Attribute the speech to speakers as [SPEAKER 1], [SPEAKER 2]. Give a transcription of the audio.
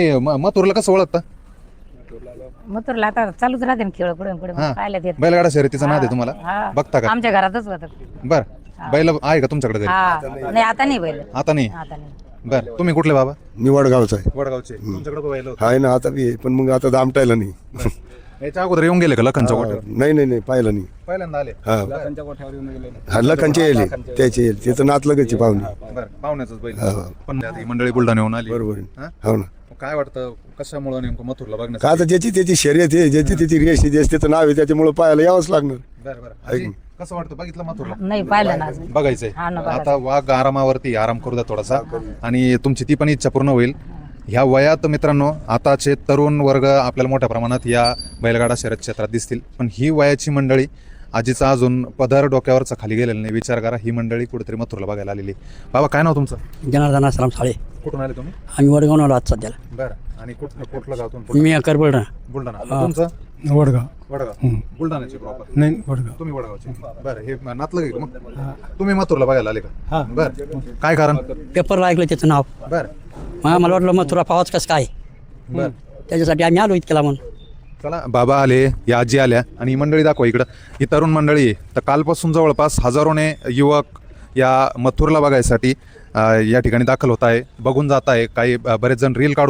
[SPEAKER 1] मथुरला कसं ओळखता?
[SPEAKER 2] मथुरला आता चालूच राहते ना खेळ पुढे पुढे
[SPEAKER 1] हा.
[SPEAKER 2] पाहायला येत.
[SPEAKER 1] बैलगाडा शर्यतीचा नाद आहे तुम्हाला?
[SPEAKER 2] हा.
[SPEAKER 1] बघता का?
[SPEAKER 2] आमच्या घरातच होत.
[SPEAKER 1] बर, बैल आहे का तुमच्याकडे घरी?
[SPEAKER 2] हा नाही आता नाही बैल,
[SPEAKER 1] आता नाही.
[SPEAKER 2] आता नाही.
[SPEAKER 1] बर, तुम्ही कुठले बाबा?
[SPEAKER 3] मी वडगावचा आहे.
[SPEAKER 1] वडगावचे. तुमच्याकडे बैल होते?
[SPEAKER 3] आहे ना आता बी आहे, पण मग आता दामटायला नाही.
[SPEAKER 1] याच्या अगोदर येऊन गेले का लखनच्या गोठ्यावर?
[SPEAKER 3] नाही पाहिलं नाही.
[SPEAKER 1] पहिल्यांदा आले.
[SPEAKER 3] हा हा लखनचे येले त्याचे येईल त्याचं नात लगेच पाहुणे.
[SPEAKER 1] बर, पाहुण्याचंच बैल.
[SPEAKER 3] हा.
[SPEAKER 1] पण आता ही मंडळी बुलढाण्याहून आली.
[SPEAKER 3] बरोबर आहे.
[SPEAKER 1] हा?
[SPEAKER 3] हो ना.
[SPEAKER 1] काय वाटतं कशामुळे नेमकं मथुरला
[SPEAKER 3] का
[SPEAKER 1] बघण्यासाठी?
[SPEAKER 3] आता ज्याची त्याची शर्यत आहे, ज्याची त्याची रेस आहे, ज्याचं त्याचं नाव आहे, त्याच्यामुळे पाहायला यावंच लागणार.
[SPEAKER 1] बरं बरं. आजी, कसं वाटतं बघितलं मथुरला?
[SPEAKER 2] नाही पाहिलं ना अजून.
[SPEAKER 1] बघायचंय.
[SPEAKER 2] हा ना, बघायचं.
[SPEAKER 1] आता वाघ आरामावरती आराम करू द्या थोडासा, आणि तुमची ती पण इच्छा पूर्ण होईल. ह्या वयात मित्रांनो आताचे तरुण वर्ग आपल्याला मोठ्या प्रमाणात या बैलगाडा शर्यत क्षेत्रात दिसतील, पण ही वयाची मंडळी, आजीचा अजून पदर डोक्यावरचा खाली गेलेला नाही. विचार करा, ही मंडळी कुठेतरी मथुरला बघायला आलेली. बाबा काय नाव तुमचं?
[SPEAKER 4] जनार्दन आश्रम साळे.
[SPEAKER 1] कुठून आले तुम्ही?
[SPEAKER 4] आम्ही वडगाव राहत सध्याला.
[SPEAKER 1] बरं, आणि कुठलं गाव?
[SPEAKER 4] मी करबुलढाणा.
[SPEAKER 1] बुलढाणा. तुमचं? वडगाव. बुलढाण्याचे प्रॉपर?
[SPEAKER 4] नाही वडगाव.
[SPEAKER 1] तुम्ही वडगावचे. बरं, हे नातलं गेलं मग तुम्ही मथुरला बघायला आले का? बरं, काय कारण?
[SPEAKER 4] पेपरला ऐकलं त्याचं नाव.
[SPEAKER 1] बरं
[SPEAKER 4] मला वाटलं मथुरा पावाच कसं काय,
[SPEAKER 1] बरं.
[SPEAKER 4] त्याच्यासाठी आम्ही आलो इतक्याला म्हणून.
[SPEAKER 1] चला, बाबा आले, या आजी आल्या, आणि ही मंडळी दाखवा इकडं. ही तरुण मंडळी आहे. तर कालपासून जवळपास हजारोने युवक या मथुरला बघायसाठी या ठिकाणी दाखल होत आहे, बघून जात आहे. काही बरेच जण रील काढून